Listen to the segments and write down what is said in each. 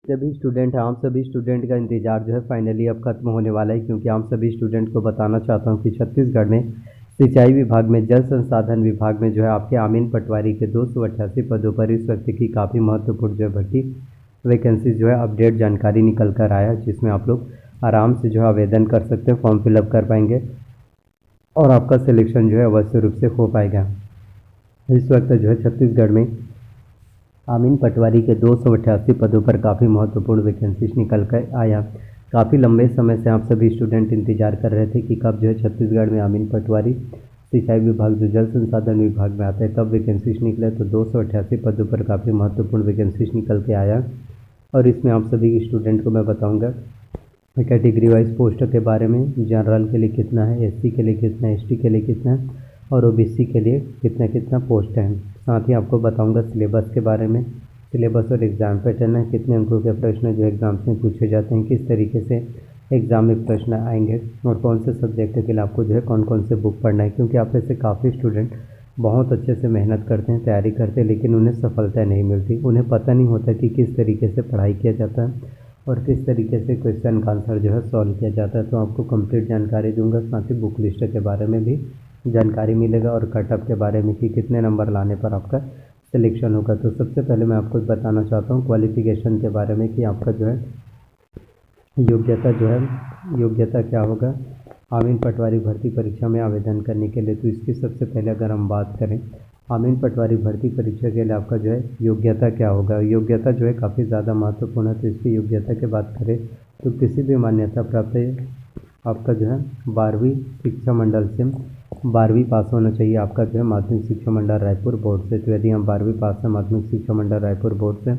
सभी स्टूडेंट हैं, आप सभी स्टूडेंट का इंतज़ार जो है फाइनली अब खत्म होने वाला है, क्योंकि आप सभी स्टूडेंट को बताना चाहता हूं कि छत्तीसगढ़ में सिंचाई विभाग में, जल संसाधन विभाग में जो है आपके आमीन पटवारी के 288 पदों पर इस वक्त की काफ़ी महत्वपूर्ण जो है भर्ती वैकेंसी जो है अपडेट जानकारी निकल कर आया, जिसमें आप लोग आराम से जो है आवेदन कर सकते हैं, फॉर्म फिलअप कर पाएंगे और आपका सिलेक्शन जो है अवश्य रूप से हो पाएगा। इस वक्त जो है छत्तीसगढ़ में आमीन पटवारी के 288 पदों पर काफ़ी महत्वपूर्ण वैकेंसीज निकल कर आया। काफ़ी लंबे समय से आप सभी स्टूडेंट इंतजार कर रहे थे कि कब जो है छत्तीसगढ़ में आमीन पटवारी सिंचाई विभाग जो जल संसाधन विभाग में आता है कब वैकेंसीज निकले, तो 288 पदों पर काफ़ी महत्वपूर्ण वैकेंसीज निकल के आया। और इसमें आप सभी स्टूडेंट को मैं बताऊँगा कैटेगरी वाइज पोस्ट के बारे में, जनरल के लिए कितना है, एससी के लिए कितना है, एसटी के लिए कितना है और ओबीसी के लिए कितना कितना पोस्ट है। साथ ही आपको बताऊंगा सिलेबस के बारे में, सिलेबस और एग्ज़ाम पैटर्न है, कितने अंकों के प्रश्न जो एग्ज़ाम्स में पूछे जाते हैं, किस तरीके से एग्ज़ाम में प्रश्न आएंगे और कौन से सब्जेक्ट के लिए आपको जो है कौन कौन से बुक पढ़ना है। क्योंकि आप ऐसे काफ़ी स्टूडेंट बहुत अच्छे से मेहनत करते हैं, तैयारी करते हैं, लेकिन उन्हें सफलता नहीं मिलती। उन्हें पता नहीं होता कि किस तरीके से पढ़ाई किया जाता है और किस तरीके से क्वेश्चन का आंसर जो है सॉल्व किया जाता है। तो आपको कंप्लीट जानकारी दूंगा, साथ ही बुक लिस्ट के बारे में भी जानकारी मिलेगा और कटअप के बारे में कि कितने नंबर लाने पर आपका सिलेक्शन होगा। तो सबसे पहले मैं आपको बताना चाहता हूँ क्वालिफ़िकेशन के बारे में कि आपका जो है योग्यता क्या होगा आमीन पटवारी भर्ती परीक्षा में आवेदन करने के लिए। तो इसकी सबसे पहले अगर हम बात करें आमीन पटवारी भर्ती परीक्षा के लिए आपका जो है योग्यता क्या होगा, योग्यता जो है काफ़ी ज़्यादा महत्वपूर्ण है। तो इसकी योग्यता की बात करें तो किसी भी मान्यता प्राप्त आपका जो है 12वीं शिक्षा मंडल से 12वीं पास होना चाहिए आपका जो है माध्यमिक शिक्षा मंडल रायपुर बोर्ड से। तो यदि हम 12वीं पास है माध्यमिक शिक्षा मंडल रायपुर बोर्ड से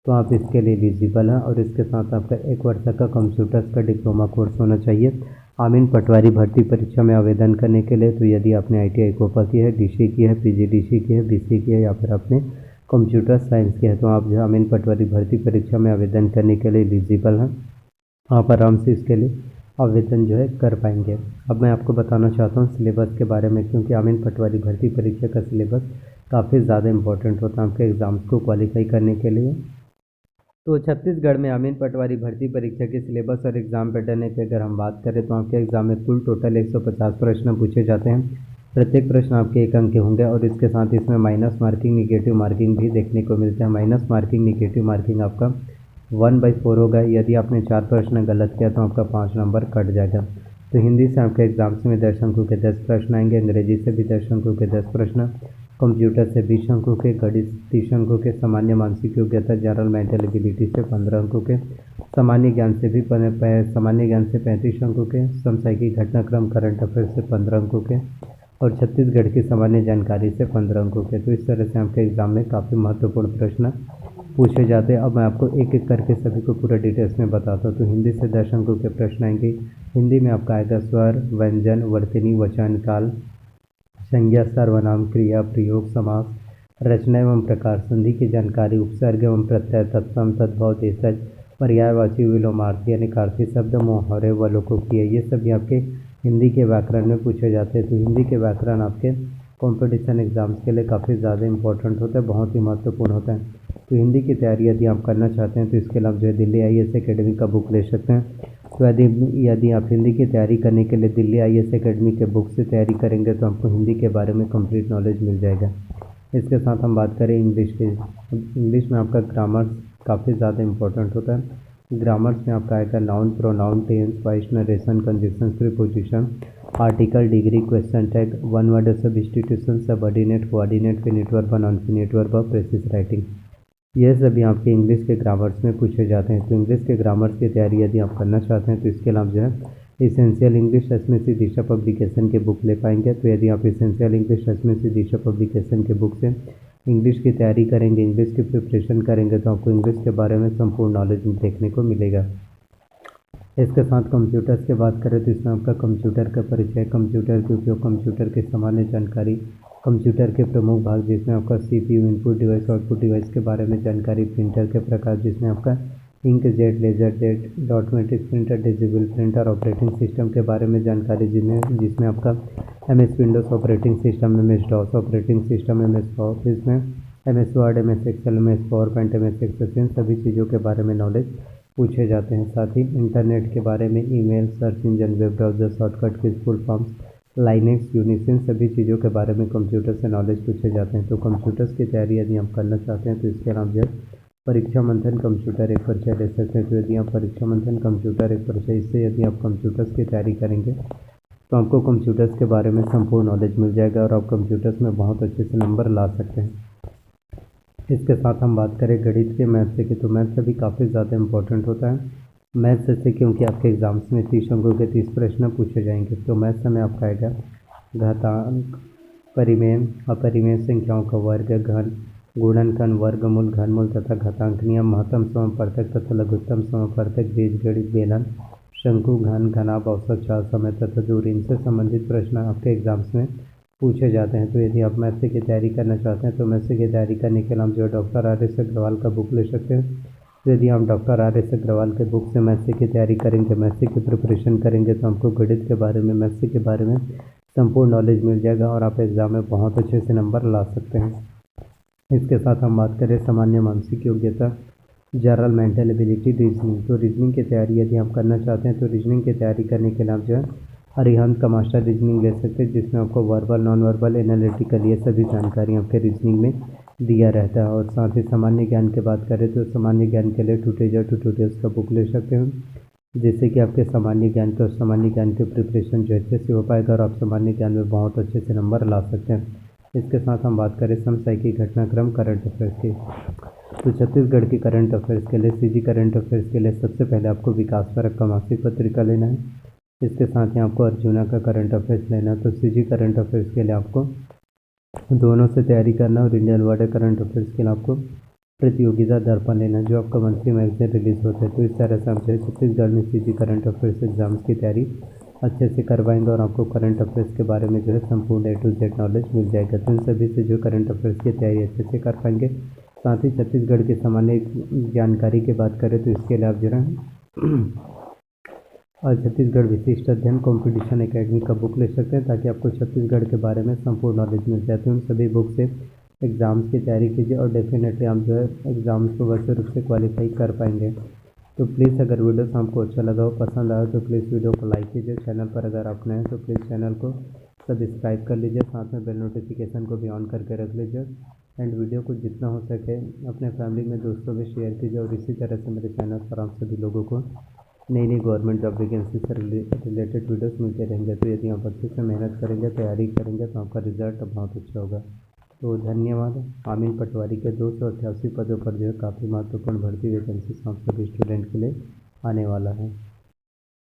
तो आप इसके लिए एलिजिबल हैं। और इसके साथ आपका 1 वर्ष का कंप्यूटर्स का डिप्लोमा कोर्स होना चाहिए आमीन पटवारी भर्ती परीक्षा में आवेदन करने के लिए। तो यदि आपने ITI कोपा की है, डीसी की है, PGDC की है, BC की है या फिर आपने कंप्यूटर साइंस की है तो आप जो आमीन पटवारी भर्ती परीक्षा में आवेदन करने के लिए एलिजिबल हैं। आप आराम से इसके लिए आवेदन जो है कर पाएंगे। अब मैं आपको बताना चाहता हूँ सिलेबस के बारे में, क्योंकि आमीन पटवारी भर्ती परीक्षा का सिलेबस काफ़ी ज़्यादा इंपॉर्टेंट होता है आपके एग्ज़ाम्स को क्वालिफाई करने के लिए। तो छत्तीसगढ़ में आमीन पटवारी भर्ती परीक्षा के सिलेबस और एग्ज़ाम पैटर्न की अगर हम बात करें तो आपके एग्ज़ाम में कुल टोटल 150 प्रश्न पूछे जाते हैं। प्रत्येक प्रश्न आपके 1 अंक के होंगे और इसके साथ इसमें माइनस मार्किंग, निगेटिव मार्किंग भी देखने को मिलता है। माइनस मार्किंग, निगेटिव मार्किंग आपका 1/4 होगा। यदि आपने 4 प्रश्न गलत किया तो आपका 5 नंबर कट जाएगा। तो हिंदी से आपके एग्ज़ाम्स में 10 अंकों के 10 प्रश्न आएंगे, अंग्रेजी से भी 10 अंकों के 10 प्रश्न, कंप्यूटर से 20 अंकों के, गणित 30 अंकों के, सामान्य मानसिक योग्यता जनरल मेंटल एबिलिटी से 15 अंकों के, सामान्य ज्ञान से 35 अंकों के, समसामयिक घटनाक्रम करंट अफेयर से 15 अंकों के और छत्तीसगढ़ की सामान्य जानकारी से 15 अंकों के। तो इस तरह से आपके एग्ज़ाम में काफ़ी महत्वपूर्ण प्रश्न पूछे जाते हैं। अब मैं आपको एक एक करके सभी को पूरा डिटेल्स में बताता हूँ। तो हिंदी से 10 अंकों के प्रश्न आएंगे। हिंदी में आपका आएगा स्वर, व्यंजन, वर्तनी, वचन, काल, संज्ञा, सर्वनाम, क्रिया, प्रयोग, समास, रचना एवं प्रकार, संधि की जानकारी, उपसर्ग एवं प्रत्यय, तत्सम, तद्भव, देशज, पर्यायवाची, विलोमार्थी, अनिकार्थी शब्द, मोहरे व लोकोक्ति, ये सभी आपके हिंदी के व्याकरण में पूछे जाते हैं। तो हिंदी के व्याकरण आपके कंपटीशन एग्ज़ाम्स के लिए काफ़ी ज़्यादा इंपॉर्टेंट होता है, बहुत ही महत्वपूर्ण होता है। तो हिंदी की तैयारी यदि आप करना चाहते हैं तो इसके लिए आप जो है दिल्ली IAS एकेडमी का बुक ले सकते हैं। तो यदि आप हिंदी की तैयारी करने के लिए दिल्ली IAS एकेडमी के बुक से तैयारी करेंगे तो आपको हिंदी के बारे में कंप्लीट नॉलेज मिल जाएगा। इसके साथ हम बात करें इंग्लिश की। इंग्लिश में आपका ग्रामर काफ़ी ज़्यादा इंपॉर्टेंट होता है। ग्रामर्स में आपका आएगा noun, pronoun, tense, voice, narration, conjunction, preposition, article, degree, question tag, one word substitution, subordinate, coordinate, finite verb, non finite verb, precis writing, यह सभी आपके इंग्लिश के ग्रामर्स में पूछे जाते हैं। तो इंग्लिश के ग्रामर्स की तैयारी यदि आप करना चाहते हैं तो इसके लिए आप जो है इसेंशियल इंग्लिश एसएमसी दिशा पब्लिकेशन के बुक ले पाएंगे। तो यदि आप इसेंशियल इंग्लिश एसएमसी दिशा पब्लिकेशन के बुक से इंग्लिश की तैयारी करेंगे, इंग्लिश की प्रिपरेशन करेंगे तो आपको इंग्लिश के बारे में संपूर्ण नॉलेज देखने को मिलेगा। इसके साथ कंप्यूटर्स की बात करें तो इसमें आपका कंप्यूटर का परिचय, कंप्यूटर के उपयोग, कंप्यूटर की सामान्य जानकारी, कंप्यूटर के प्रमुख भाग जिसमें आपका CPU, input device, output device के बारे में जानकारी, प्रिंटर के प्रकार जिसमें आपका inkjet, laserjet, dot matrix printer, डिजिबल प्रिंटर, ऑपरेटिंग सिस्टम के बारे में जानकारी जिसमें आपका MS Windows operating system, MS DOS operating system, MS office में MS Word, MS Excel, MS PowerPoint, MS Access, इन सभी चीज़ों के बारे में नॉलेज पूछे जाते हैं। साथ ही इंटरनेट के बारे में, email, search engine, web browser, shortcut की फुल फॉर्म्स, लाइनेक्स, यूनिक्स, इन सभी चीज़ों के बारे में कंप्यूटर से नॉलेज पूछे जाते हैं। तो कंप्यूटर्स की तैयारी यदि आप करना चाहते हैं तो इसके नाम जो है परीक्षा मंथन कंप्यूटर एक परिचय ले सकते हैं। तो यदि आप परीक्षा मंथन कंप्यूटर एक परिचय, इससे यदि आप कंप्यूटर्स की तैयारी करेंगे तो आपको कंप्यूटर्स के बारे में संपूर्ण नॉलेज मिल जाएगा और आप कंप्यूटर्स में बहुत अच्छे से नंबर ला सकते हैं। इसके साथ हम बात करें गणित के, मैथ से की, तो मैथ से भी काफ़ी ज़्यादा इंपॉर्टेंट होता है। मैथ से क्योंकि आपके एग्जाम्स में 30 अंकों के 30 प्रश्न पूछे जाएंगे। तो मैथ में आपका आएगा घातांक, परिमेय, अपरिमेय संख्याओं का वर्ग, घन, गुणनखंड, वर्गमूल, घनमूल तथा घातांक, नियम, महत्तम समापवर्तक तथा लघुत्तम समापवर्तक, बीजगणित, बेलन, शंकु, घन, घनाभ, औसत, चाल, समय तथा दूरी, इनसे संबंधित प्रश्न आपके एग्जाम्स में पूछे जाते हैं। तो यदि आप मैथ की तैयारी करना चाहते हैं तो मैथ की तैयारी करने के लिए हम जो डॉक्टर RS अग्रवाल का बुक ले सकते हैं। तो यदि आप डॉक्टर RS अग्रवाल के बुक से मैथ की तैयारी करेंगे, मैथ की प्रिपरेशन करेंगे तो हमको गणित के बारे में, मैथ के बारे में संपूर्ण नॉलेज मिल जाएगा और आप एग्ज़ाम में बहुत अच्छे से नंबर ला सकते हैं। इसके साथ हम बात करें सामान्य मानसिक योग्यता, जनरल मेंटल एबिलिटी, रीजनिंग। तो रीजनिंग की तैयारी यदि आप करना चाहते हैं तो रीजनिंग की तैयारी करने के लिए आप जो है अरिहंत का मास्टर रीजनिंग ले सकते हैं, जिसमें आपको वर्बल, नॉन वर्बल, एनालिटिकल, ये सभी जानकारी आपके रीजनिंग में दिया रहता है। और साथ ही सामान्य ज्ञान की बात करें तो सामान्य ज्ञान के लिए ट्यूटोरियल्स का बुक ले सकते हैं, जिससे कि आपके सामान्य ज्ञान के और सामान्य ज्ञान के प्रिपरेशन जो अच्छे से हो पाएगा और आप सामान्य ज्ञान में बहुत अच्छे से नंबर ला सकते हैं। इसके साथ हम बात करें समसामयिक घटनाक्रम, करंट अफेयर्स की, तो छत्तीसगढ़ की करंट अफेयर्स के लिए, CG करंट अफेयर्स के लिए सबसे पहले आपको विकास परक का मासिक पत्रिका लेना है। इसके साथ ही आपको अर्जुना का करंट अफेयर्स लेना है। तो CG करंट अफेयर्स के लिए आपको दोनों से तैयारी करना और इंडियन वर्ल्ड करंट अफेयर्स के लिए आपको प्रतियोगिता दर्पण लेना, जो आपका मंथली मैगजीन रिलीज होता है। तो इस तरह से हम जो है छत्तीसगढ़ में CG करंट अफेयर्स एग्जाम्स की तैयारी अच्छे से करवाएंगे और आपको करंट अफेयर्स के बारे में जो है संपूर्ण A to Z नॉलेज मिल जाएगा। तो इन सभी से जो करंट अफेयर्स की तैयारी अच्छे से कर पाएंगे। साथ ही छत्तीसगढ़ की सामान्य जानकारी की बात करें तो इसके लिए आप जो है और छत्तीसगढ़ विशिष्ट अध्ययन कॉम्पिटिशन एकेडमी का बुक ले सकते हैं, ताकि आपको छत्तीसगढ़ के बारे में संपूर्ण नॉलेज मिल जाए। तो उन सभी बुक से एग्ज़ाम्स की तैयारी कीजिए और डेफिनेटली आप जो है एग्ज़ाम्स को वैसे रूप से क्वालिफाई कर पाएंगे। तो प्लीज़ अगर वीडियो आपको अच्छा लगा हो, पसंद आया तो प्लीज़ वीडियो को लाइक कीजिए। चैनल पर अगर आप नए हैं तो प्लीज़ चैनल को सब्सक्राइब कर लीजिए, साथ में बेल नोटिफिकेशन को भी ऑन करके रख लीजिए एंड वीडियो को जितना हो सके अपने फैमिली में, दोस्तों में शेयर कीजिए। और इसी तरह से मेरे चैनल पर आप सभी लोगों को नई नई गवर्नमेंट जॉब वैकेंसी से रिलेटेड वीडियोस मिलते रहेंगे। तो यदि आप अच्छे से मेहनत करेंगे, तैयारी करेंगे तो आपका रिजल्ट बहुत अच्छा होगा। तो धन्यवाद। आमीन पटवारी के 288 पदों पर जो है काफ़ी महत्वपूर्ण भर्ती वैकेंसी आप सभी स्टूडेंट के लिए आने वाला है।